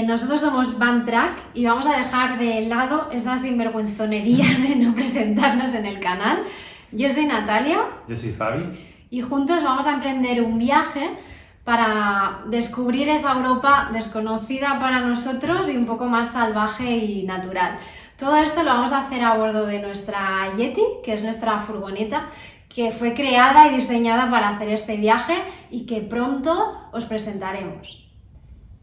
Nosotros somos Van Track y vamos a dejar de lado esa sinvergüenzonería de no presentarnos en el canal. Yo soy Natalia. Yo soy Fabi. Y juntos vamos a emprender un viaje para descubrir esa Europa desconocida para nosotros y un poco más salvaje y natural. Todo esto lo vamos a hacer a bordo de nuestra Yeti, que es nuestra furgoneta, que fue creada y diseñada para hacer este viaje y que pronto os presentaremos.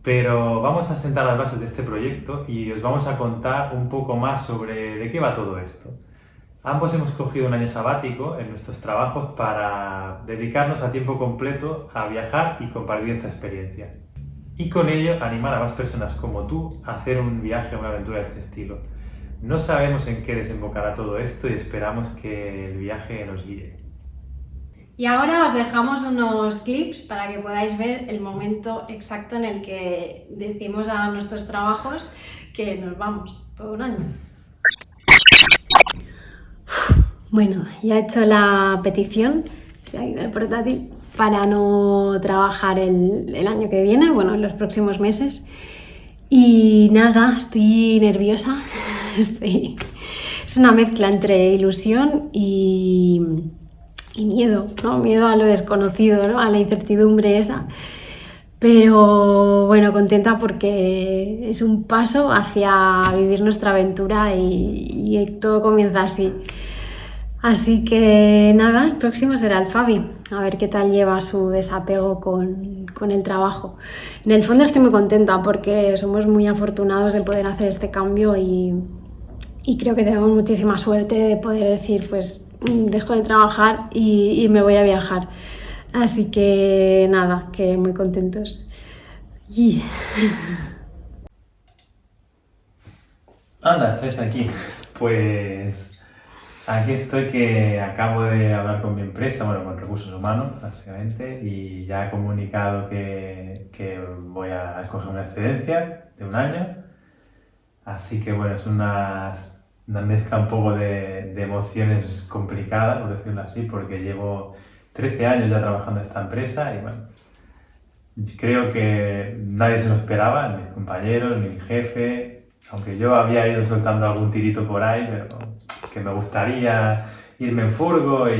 Pero vamos a sentar las bases de este proyecto y os vamos a contar un poco más sobre de qué va todo esto. Ambos hemos cogido un año sabático en nuestros trabajos para dedicarnos a tiempo completo a viajar y compartir esta experiencia. Y con ello animar a más personas como tú a hacer un viaje, una aventura de este estilo. No sabemos en qué desembocará todo esto y esperamos que el viaje nos guíe. Y ahora os dejamos unos clips para que podáis ver el momento exacto en el que decimos a nuestros trabajos que nos vamos todo un año. Bueno, ya he hecho la petición, el portátil, para no trabajar el año que viene, bueno, en los próximos meses. Y nada, estoy nerviosa. Es una mezcla entre ilusión y miedo, ¿no? Miedo a lo desconocido, ¿no? A la incertidumbre esa. Pero bueno, contenta porque es un paso hacia vivir nuestra aventura y todo comienza así. Así que nada, el próximo será el Fabi, a ver qué tal lleva su desapego con el trabajo. En el fondo estoy muy contenta porque somos muy afortunados de poder hacer este cambio y creo que tenemos muchísima suerte de poder decir, pues dejo de trabajar y me voy a viajar. Así que nada, que muy contentos. Yeah. Anda, estáis aquí. Pues aquí estoy, que acabo de hablar con mi empresa, bueno, con Recursos Humanos, básicamente, y ya he comunicado que voy a coger una excedencia de un año. Así que bueno, es una mezcla un poco de emociones complicadas, por decirlo así, porque llevo 13 años ya trabajando en esta empresa y bueno, creo que nadie se lo esperaba, ni mis compañeros, ni mi jefe, aunque yo había ido soltando algún tirito por ahí, pero que me gustaría irme en furgo y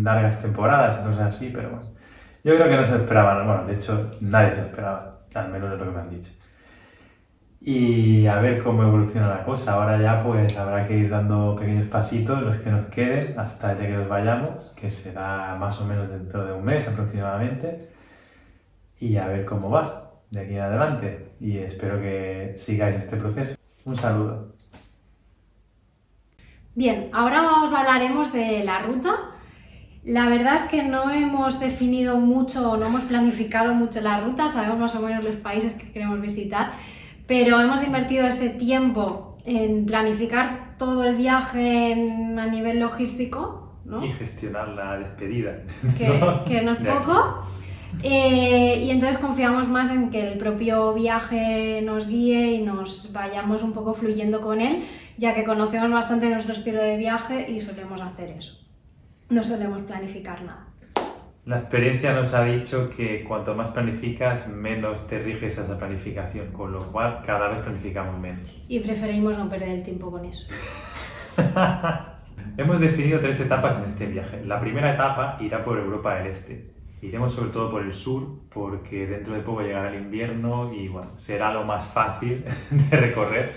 largas temporadas y cosas así, pero bueno, yo creo que no se lo esperaban, bueno, de hecho nadie se lo esperaba, al menos es lo que me han dicho. Y a ver cómo evoluciona la cosa. Ahora ya pues habrá que ir dando pequeños pasitos, los que nos queden, hasta el día que nos vayamos, que será más o menos dentro de un mes aproximadamente. Y a ver cómo va de aquí en adelante. Y espero que sigáis este proceso. Un saludo. Bien, ahora hablaremos de la ruta. La verdad es que no hemos definido mucho, no hemos planificado mucho la ruta, sabemos más o menos los países que queremos visitar, pero hemos invertido ese tiempo en planificar todo el viaje a nivel logístico, ¿no? Y gestionar la despedida. Que no es poco. Y entonces confiamos más en que el propio viaje nos guíe y nos vayamos un poco fluyendo con él, ya que conocemos bastante nuestro estilo de viaje y solemos hacer eso. No solemos planificar nada. La experiencia nos ha dicho que cuanto más planificas, menos te riges a esa planificación, con lo cual cada vez planificamos menos. Y preferimos no perder el tiempo con eso. Hemos definido 3 etapas en este viaje. La primera etapa irá por Europa del Este. Iremos sobre todo por el sur, porque dentro de poco llegará el invierno y bueno, será lo más fácil de recorrer.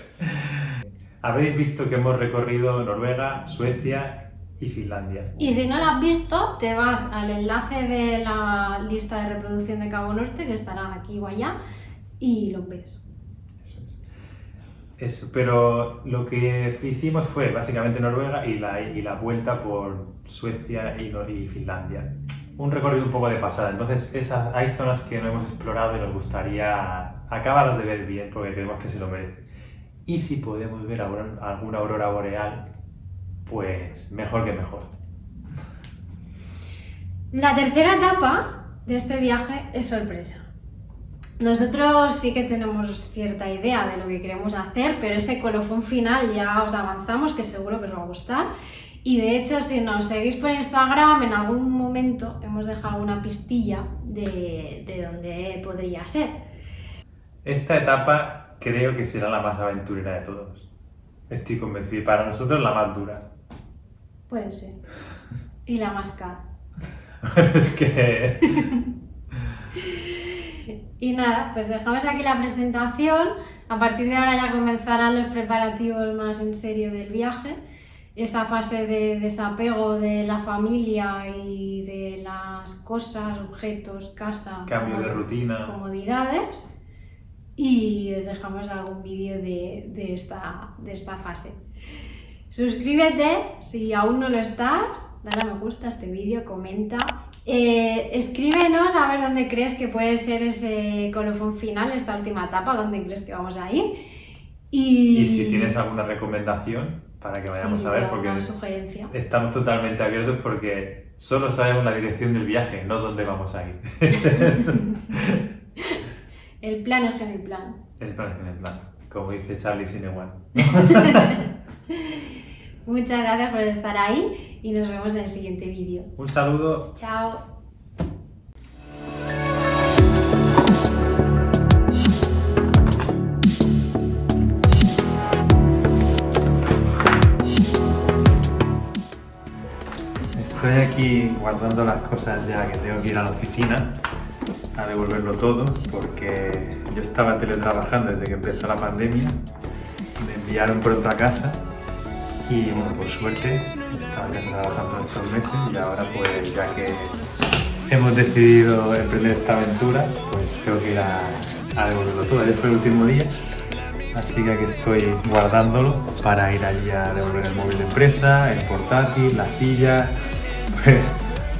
Habréis visto que hemos recorrido Noruega, Suecia y Finlandia. Y si no lo has visto, te vas al enlace de la lista de reproducción de Cabo Norte, que estará aquí o allá, y lo ves. Eso es. Eso, pero lo que hicimos fue básicamente Noruega y la vuelta por Suecia y Finlandia. Un recorrido un poco de pasada, entonces hay zonas que no hemos explorado y nos gustaría acabarlas de ver bien porque creemos que se lo merece. Y si podemos ver alguna aurora boreal, pues mejor que mejor. La tercera etapa de este viaje es sorpresa. Nosotros sí que tenemos cierta idea de lo que queremos hacer, pero ese colofón final ya os avanzamos, que seguro que os va a gustar. Y de hecho, si nos seguís por Instagram, en algún momento hemos dejado una pistilla de dónde podría ser. Esta etapa creo que será la más aventurera de todos. Estoy convencido. Y para nosotros la más dura. Puede ser. Y la más cara. Bueno, es que... Y nada, pues dejamos aquí la presentación. A partir de ahora ya comenzarán los preparativos más en serio del viaje. Esa fase de desapego de la familia y de las cosas, objetos, casa, Cambio de rutina. comodidades. Y os dejamos algún vídeo de esta fase. Suscríbete si aún no lo estás, dale a me gusta a este vídeo, comenta. Escríbenos a ver dónde crees que puede ser ese colofón final, esta última etapa, dónde crees que vamos a ir. Y si tienes alguna recomendación para que vayamos a ver, porque sugerencia. Estamos totalmente abiertos porque solo sabemos la dirección del viaje, no dónde vamos a ir. El plan es que no hay plan. El plan es que no hay plan, como dice Charlie Sinewan. Muchas gracias por estar ahí y nos vemos en el siguiente vídeo. Un saludo. Chao. Estoy aquí guardando las cosas ya que tengo que ir a la oficina a devolverlo todo porque yo estaba teletrabajando desde que empezó la pandemia, me enviaron pronto a casa y bueno, por suerte estaba en casa trabajando estos meses y ahora pues ya que hemos decidido emprender esta aventura pues tengo que ir a devolverlo todo. Ayer fue el último día, así que aquí estoy guardándolo para ir allí a devolver el móvil de empresa, el portátil, la silla, pues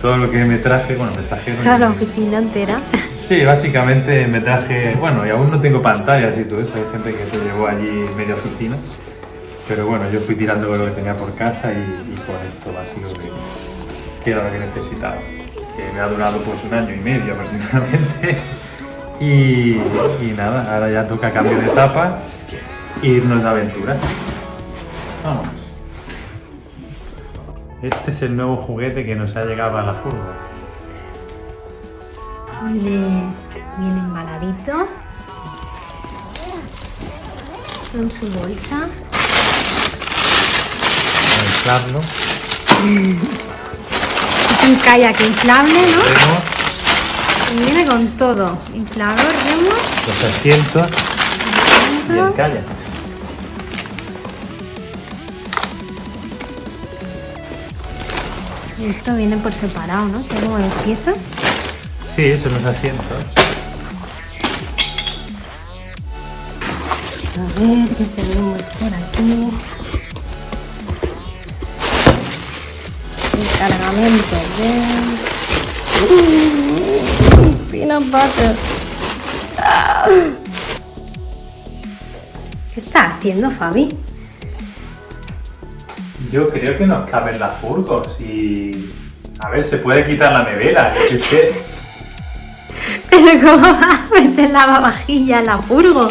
todo lo que me traje, bueno, me trajeron... Toda la oficina entera. Sí, básicamente me traje, bueno, y aún no tengo pantallas y todo eso, hay gente que se llevó allí media oficina, pero bueno, yo fui tirando lo que tenía por casa y con esto ha sido que era lo que necesitaba, que me ha durado pues 1 año y medio aproximadamente y nada, ahora ya toca cambio de etapa e irnos de aventura. Vamos. Este es el nuevo juguete que nos ha llegado a la furgo. Viene embaladito con su bolsa. Para inflarlo. Es un kayak inflable, ¿no? Tenemos Y viene con todo. Inflador, remos. los asientos y el kayak. Y esto viene por separado, ¿no? Tengo varias piezas. Sí, son los asientos. A ver, ¿qué tenemos por aquí? El cargamento de... peanut butter. ¿Qué está haciendo, Fabi? Yo creo que nos caben las furgos y... A ver, se puede quitar la nevera, yo qué sé. ¿Pero cómo vas a meter lavavajillas en la furgo?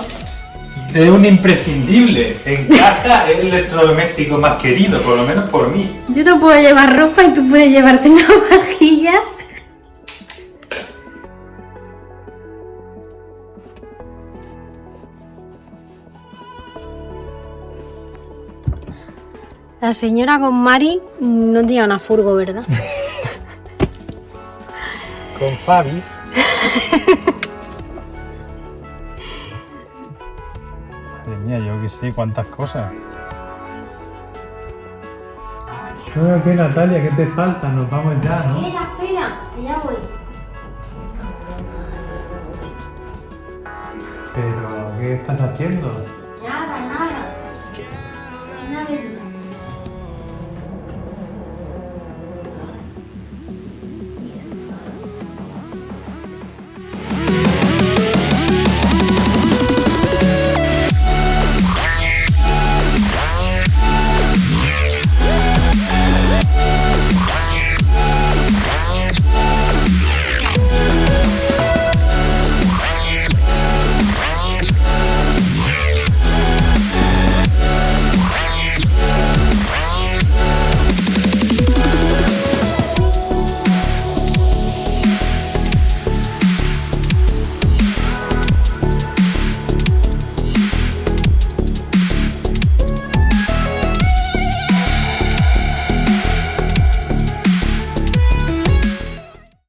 Es un imprescindible. En casa es el electrodoméstico más querido, por lo menos por mí. Yo no puedo llevar ropa y tú puedes llevarte lavavajillas. La señora con Mari no tenía una furgo, ¿verdad? Con Fabi. Madre mía, yo que sé cuántas cosas. Bueno, ¿qué, Natalia? ¿Qué te falta? Nos vamos ya, ¿no? Espera, que ya voy. Pero, ¿qué estás haciendo?